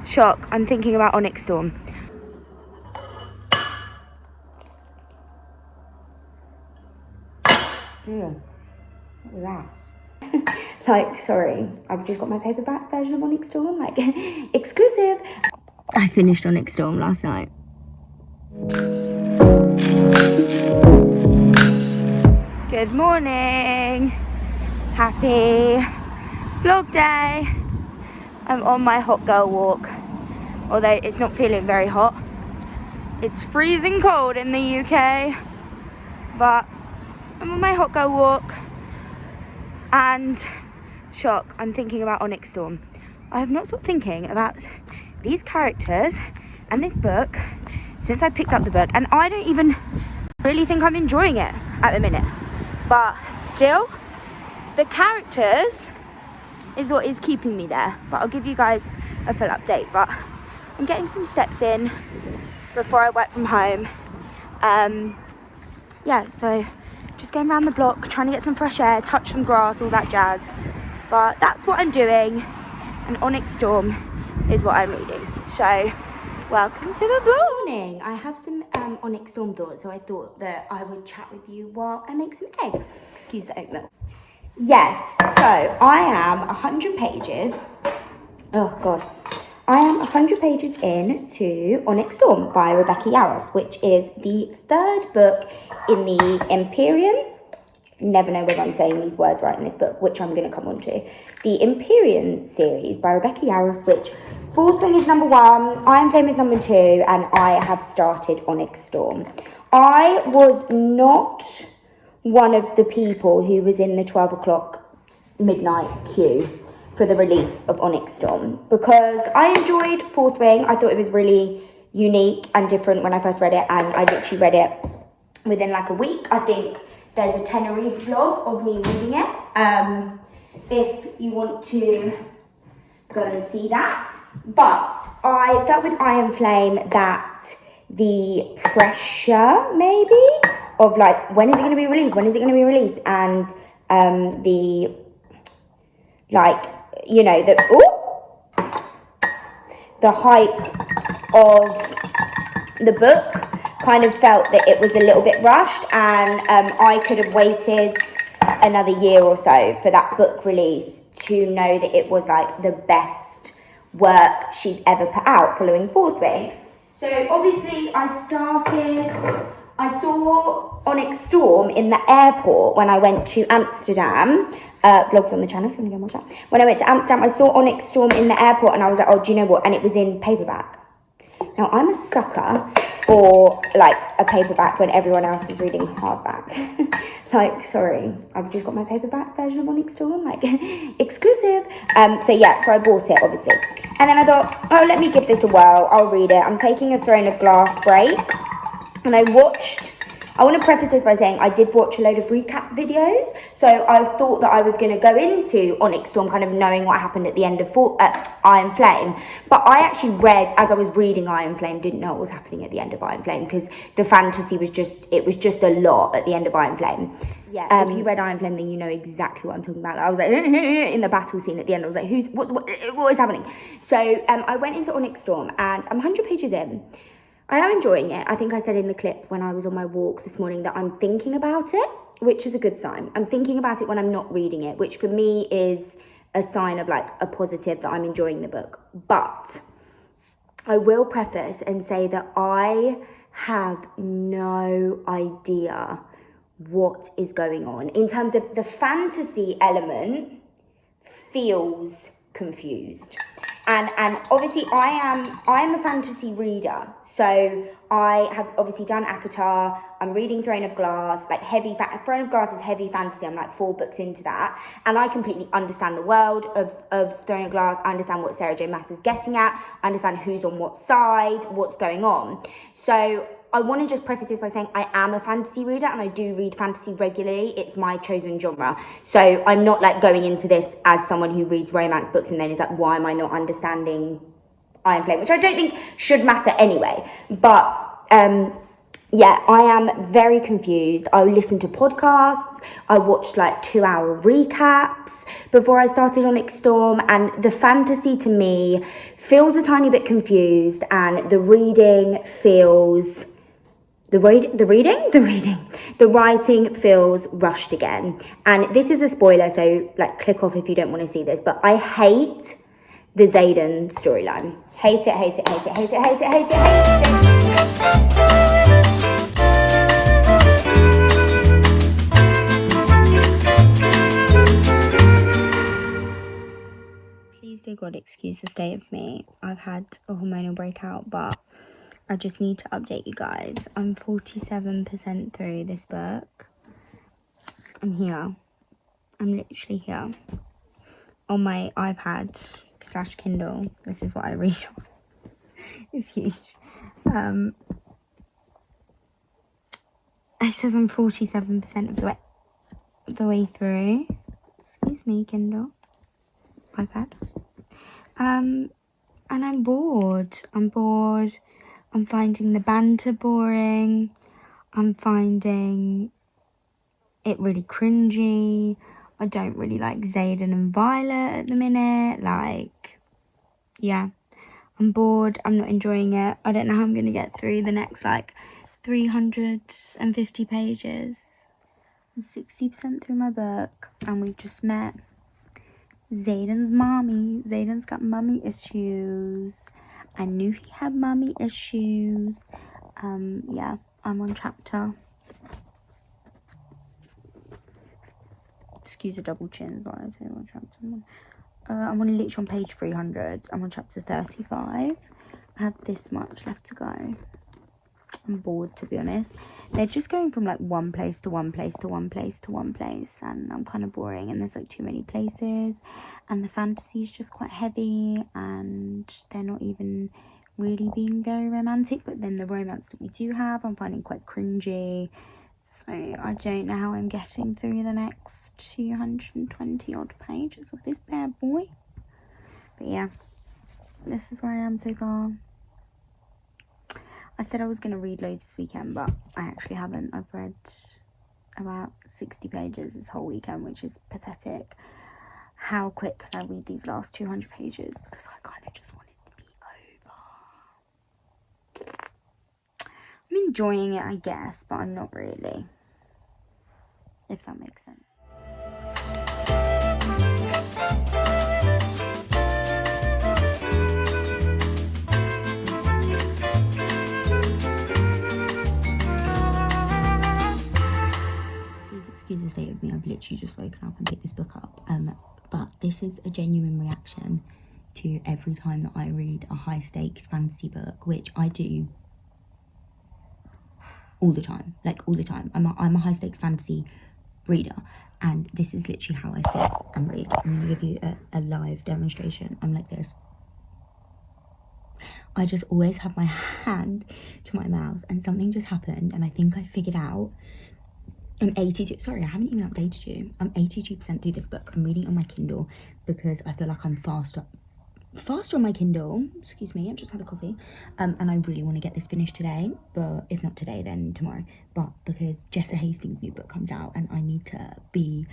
Shock, I'm thinking about Onyx Storm. What was that? Like, sorry, I've just got my paperback version of Onyx Storm, like, exclusive. I finished Onyx Storm last night. Good morning. Happy vlog day. I'm on my hot girl walk, although it's not feeling very hot. It's freezing cold in the UK, but I'm on my hot girl walk. And shock, I'm thinking about Onyx Storm. I have not stopped thinking about these characters and this book since I picked up the book, and I don't even really think I'm enjoying it at the minute. But still, the characters is what is keeping me there. But I'll give you guys a full update. But I'm getting some steps in before I work from home. Yeah, so just going around the block, trying to get some fresh air, touch some grass, all that jazz. But that's what I'm doing, and Onyx Storm is what I'm reading. So, welcome to the morning. I have some Onyx Storm thoughts, so I thought that I would chat with you while I make some eggs. Excuse the oat milk. Yes, so I am 100 pages. Oh, God. I am 100 pages in to Onyx Storm by Rebecca Yarros, which is the third book in the Empyrean. Never know whether I'm saying these words right in this book, which I'm going to come on to. The Empyrean series by Rebecca Yarros, which fourth wing is number 1, Iron Flame is number 2, and I have started Onyx Storm. I was not one of the people who was in the 12 o'clock midnight queue for the release of Onyx Storm, because I enjoyed fourth wing. I thought it was really unique and different when I first read it, and I literally read it within like a week. I think there's a Tenerife vlog of me reading it, if you want to go and see that. But I felt with Iron Flame that the pressure maybe of like, when is it going to be released, and the like, you know, the hype of the book kind of felt that it was a little bit rushed, and I could have waited another year or so for that book release to know that it was like the best work she's ever put out following fourth wing. So obviously I saw Onyx Storm in the airport when I went to Amsterdam. Vlogs on the channel if you want to go and watch that. When I went to Amsterdam, I saw Onyx Storm in the airport, and I was like, oh, do you know what? And it was in paperback. Now, I'm a sucker for like a paperback when everyone else is reading hardback. Like, sorry, I've just got my paperback version of Onyx Storm, like, exclusive. So yeah, so I bought it, obviously. And then I thought, oh, let me give this a whirl. I'll read it. I'm taking a Throne of Glass break. And I want to preface this by saying I did watch a load of recap videos. So I thought that I was going to go into Onyx Storm kind of knowing what happened at the end of Iron Flame. But I actually read, as I was reading Iron Flame, didn't know what was happening at the end of Iron Flame, because the fantasy was just a lot at the end of Iron Flame. Yeah, if you read Iron Flame, then you know exactly what I'm talking about. I was like, in the battle scene at the end, I was like, what is happening? So I went into Onyx Storm, and I'm 100 pages in. I am enjoying it. I think I said in the clip when I was on my walk this morning that I'm thinking about it, which is a good sign. I'm thinking about it when I'm not reading it, which for me is a sign of like a positive that I'm enjoying the book. But I will preface and say that I have no idea what is going on. In terms of the fantasy element, feels confused. And obviously I'm a fantasy reader, so I have obviously done ACOTAR, I'm reading Throne of Glass, like Throne of Glass is heavy fantasy, I'm like 4 books into that, and I completely understand the world of Throne of Glass. I understand what Sarah J Maas is getting at, I understand who's on what side, what's going on. So I want to just preface this by saying I am a fantasy reader, and I do read fantasy regularly. It's my chosen genre. So I'm not like going into this as someone who reads romance books and then is like, why am I not understanding Iron Flame? Which I don't think should matter anyway. But yeah, I am very confused. I listened to podcasts, I watched like 2-hour recaps before I started Onyx Storm, and the fantasy to me feels a tiny bit confused, and the reading feels... The writing feels rushed again. And this is a spoiler, so like click off if you don't want to see this, but I hate the Xaden storyline. Hate it, hate it, hate it, hate it, hate it, hate it, hate it. Please do God excuse the state of me. I've had a hormonal breakout, but I just need to update you guys. I'm 47% through this book. I'm here. I'm literally here. On my iPad/Kindle. This is what I read on. It's huge. It says I'm 47% of the way through. Excuse me, Kindle. iPad. And I'm bored. I'm finding the banter boring. I'm finding it really cringy. I don't really like Xaden and Violet at the minute. Like, yeah, I'm bored. I'm not enjoying it. I don't know how I'm going to get through the next, like, 350 pages. I'm 60% through my book, and we've just met Xaden's mommy. Xaden's got mommy issues. I knew he had mommy issues. Yeah, I'm on chapter... Excuse the double chin, but I say what chapter I'm on literally on page 300. I'm on chapter 35. I have this much left to go. I'm bored, to be honest. They're just going from like one place to one place to one place to one place, and I'm kind of boring, and there's like too many places, and the fantasy is just quite heavy, and they're not even really being very romantic, but then the romance that we do have I'm finding quite cringy. So I don't know how I'm getting through the next 220 odd pages of this bad boy. But yeah, this is where I am so far. I said I was going to read loads this weekend, but I actually haven't. I've read about 60 pages this whole weekend, which is pathetic. How quick can I read these last 200 pages? Because I kind of just want it to be over. I'm enjoying it, I guess, but I'm not really. If that makes sense. Please excuse the state of me. I've literally just woken up and picked this book up. But this is a genuine reaction to every time that I read a high stakes fantasy book, which I do all the time. Like all the time. I'm a high stakes fantasy reader, and this is literally how I sit and read. I'm gonna give you a live demonstration. I'm like this. I just always have my hand to my mouth, and something just happened, and I think I figured out. I'm 82, sorry, I haven't even updated you. I'm 82% through this book. I'm reading it on my Kindle because I feel like I'm faster on my Kindle. Excuse me, I've just had a coffee. And I really want to get this finished today, but if not today, then tomorrow. But because Jessa Hastings' new book comes out, and I need to be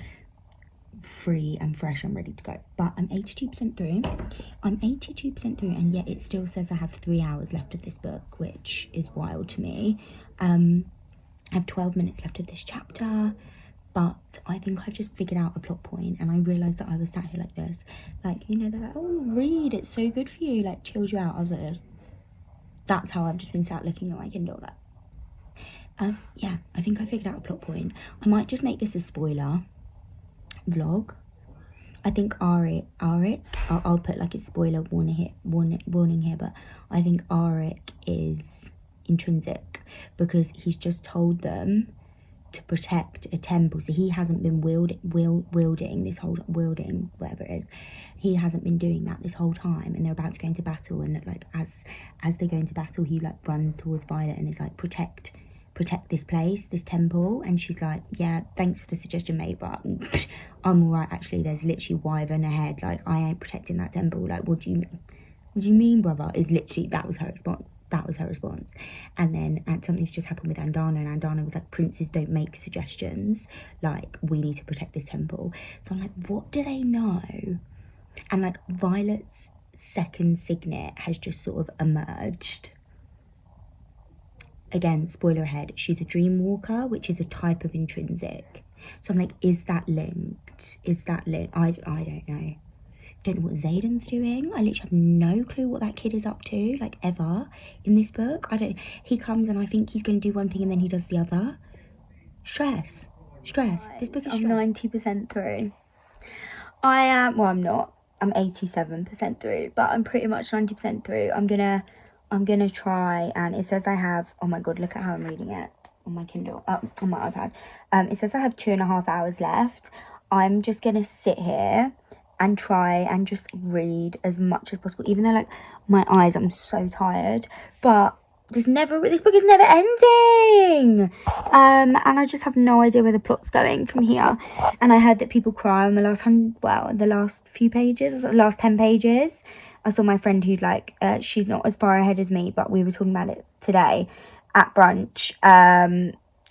free and fresh and ready to go. But I'm 82% through. And yet it still says I have 3 hours left of this book, which is wild to me. I have 12 minutes left of this chapter, but I think I've just figured out a plot point, and I realised that I was sat here like this. Like, you know, they're like, oh, read, it's so good for you, like, chills you out. I was like this. That's how I've just been sat looking at my Kindle, like. Yeah, I think I figured out a plot point. I might just make this a spoiler vlog. I think I'll put like a spoiler warning here, but I think Arik is intrinsic because he's just told them to protect a temple. So he hasn't been wielding this whole whatever it is. He hasn't been doing that this whole time, and they're about to go into battle, and like as they go into battle, he like runs towards Violet and is like, protect this place, this temple. And she's like, yeah, thanks for the suggestion, mate, but I'm alright, actually. There's literally wyvern ahead, like I ain't protecting that temple. Like, what do you mean, brother? Is literally, that was her response. That was her response. And then something's just happened with Andana, and Andana was like, princes don't make suggestions, like, we need to protect this temple. So I'm like, what do they know? And like, Violet's second signet has just sort of emerged. Again, spoiler ahead, she's a dream walker, which is a type of intrinsic. So I'm like, is that linked? Is that linked? I don't know. Don't know what Zayden's doing. I literally have no clue what that kid is up to, like, ever in this book. He comes and I think he's going to do one thing and then he does the other. Stress. This book is stress. I'm 90% through. I am, well, I'm not. I'm 87% through, but I'm pretty much 90% through. I'm gonna try, and it says I have, oh my god, look at how I'm reading it on my Kindle, on my iPad. It says I have 2.5 hours left. I'm just gonna sit here and try and just read as much as possible, even though, like, my eyes, I'm so tired, but this book is never ending. And I just have no idea where the plot's going from here. And I heard that people cry on the last few pages, last 10 pages. I saw my friend who'd like, she's not as far ahead as me, but we were talking about it today at brunch.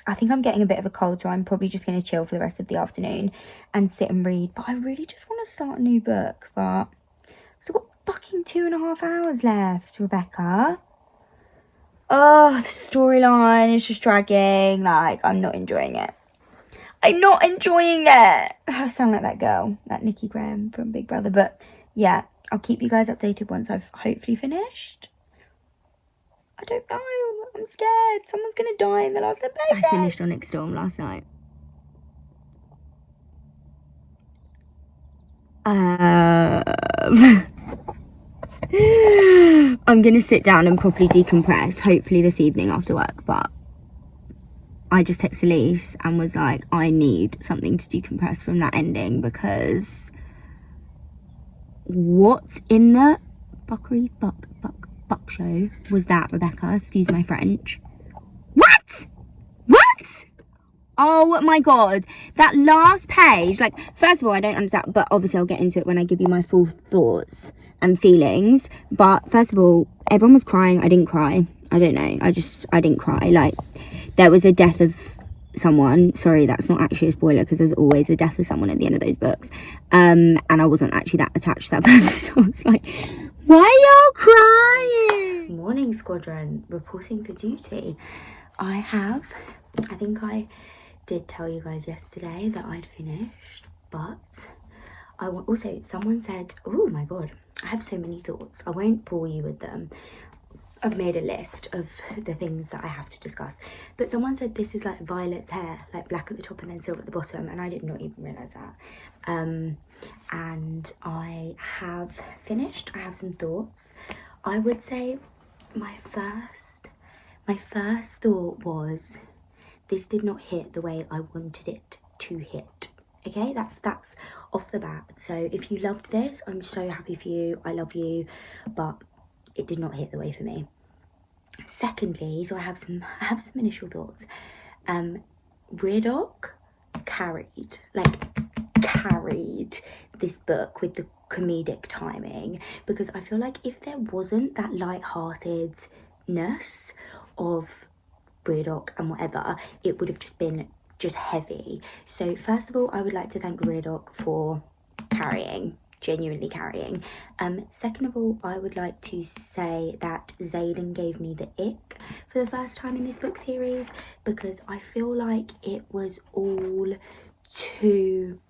I think I'm getting a bit of a cold, so I'm probably just going to chill for the rest of the afternoon and sit and read. But I really just want to start a new book. But I've got fucking 2.5 hours left, Rebecca. Oh, the storyline is just dragging. Like, I'm not enjoying it. I sound like that girl, that Nikki Graham from Big Brother. But yeah, I'll keep you guys updated once I've hopefully finished. I don't know. I'm scared. Someone's going to die in the last episode. I finished Onyx Storm last night. I'm going to sit down and properly decompress, hopefully this evening after work, but I just texted Elise and was like, I need something to decompress from that ending, because what's in the buck show was that, Rebecca? Excuse my French. What? Oh my god, that last page, like, first of all, I don't understand, but obviously I'll get into it when I give you my full thoughts and feelings. But first of all, everyone was crying. I didn't cry. I don't know. I didn't cry. Like, there was a death of someone. Sorry, that's not actually a spoiler, because there's always a death of someone at the end of those books. And I wasn't actually that attached to that person, so I was like, why are y'all crying? Morning, squadron, reporting for duty. I think I did tell you guys yesterday that I'd finished, but also, someone said, oh my god, I have so many thoughts. I won't bore you with them. I've made a list of the things that I have to discuss, but someone said this is like Violet's hair, like black at the top and then silver at the bottom, and I did not even realise that. And I have finished. I have some thoughts. I would say my first thought was, this did not hit the way I wanted it to hit. Okay, that's off the bat. So if you loved this, I'm so happy for you. I love you, but it did not hit the way for me. Secondly, so I have some initial thoughts. Reardok carried this book with the comedic timing, because I feel like if there wasn't that light-heartedness of Reardok and whatever, it would have just been heavy. So first of all, I would like to thank Reardok for genuinely carrying. Second of all, I would like to say that Zayden gave me the ick for the first time in this book series, because I feel like it was all too,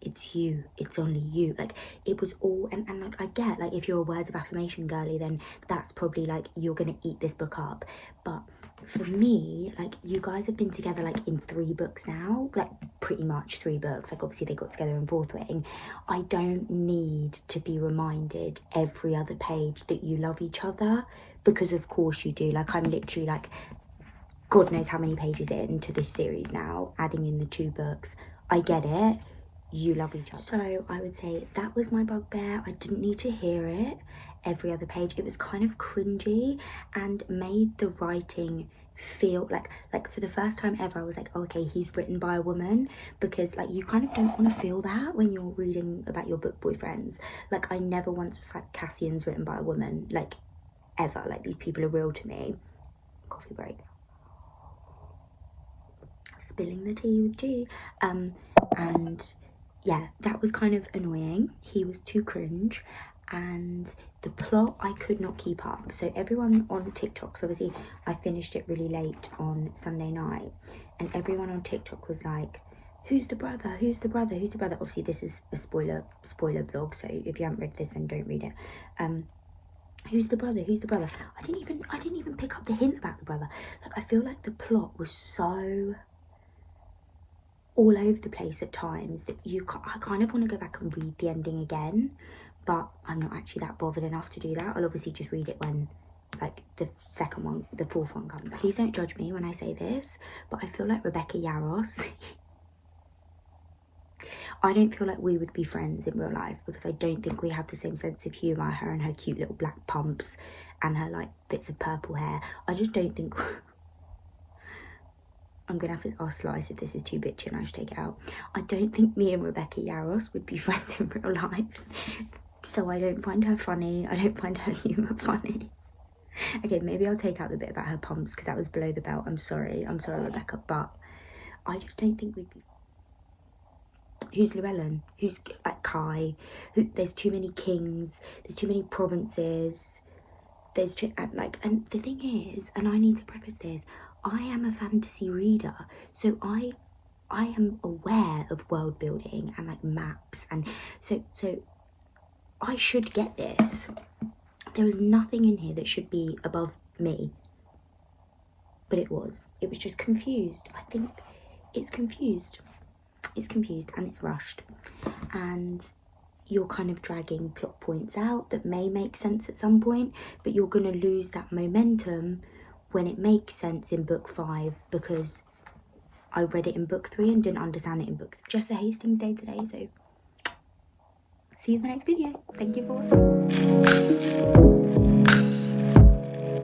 it's only you, like, it was all, and like, I get, like, if you're a words of affirmation girly, then that's probably like, you're gonna eat this book up. But for me, like, you guys have been together like in 3 books now, like pretty much 3 books, like obviously they got together in 4th Wing. I don't need to be reminded every other page that you love each other, because of course you do. Like, I'm literally like, God knows how many pages into this series now, adding in the 2 books. I get it, you love each other. So I would say that was my bugbear. I didn't need to hear it every other page. It was kind of cringy and made the writing feel like for the first time ever, I was like, oh, okay, he's written by a woman, because like, you kind of don't want to feel that when you're reading about your book boyfriends. Like, I never once was like, Cassian's written by a woman, like, ever. Like, these people are real to me. Coffee break. Spilling the tea with G. And yeah, that was kind of annoying. He was too cringe, and the plot I could not keep up. So everyone on TikTok, so obviously I finished it really late on Sunday night, and everyone on TikTok was like, who's the brother, who's the brother, who's the brother? Obviously this is a spoiler vlog, so if you haven't read this, then don't read it. Who's the brother, who's the brother? I didn't even pick up the hint about the brother. Like, I feel like the plot was so all over the place at times that I kind of want to go back and read the ending again, but I'm not actually that bothered enough to do that. I'll obviously just read it when, like, the fourth one comes. Please don't judge me when I say this, but I feel like Rebecca Yarros I don't feel like we would be friends in real life, because I don't think we have the same sense of humour, her and her cute little black pumps and her like bits of purple hair. I just don't think I'm gonna have to ask Slice if this is too bitchy and I should take it out. I don't think me and Rebecca Yarros would be friends in real life. So I don't find her funny. I don't find her humour funny. Okay, maybe I'll take out the bit about her pumps because that was below the belt. I'm sorry, Rebecca, but I just don't think we'd be. Who's Llewellyn? Who's like Kai? There's too many kings. There's too many provinces. There's too, and the thing is, and I need to preface this, I am a fantasy reader, so I am aware of world building and like maps, and so I should get this. There was nothing in here that should be above me, but it was just confused. I think it's confused and it's rushed, and you're kind of dragging plot points out that may make sense at some point, but you're going to lose that momentum when it makes sense in book 5, because I read it in book 3 and didn't understand it in book 3. Just a Hastings day today, so see you in the next video. Thank you for watching.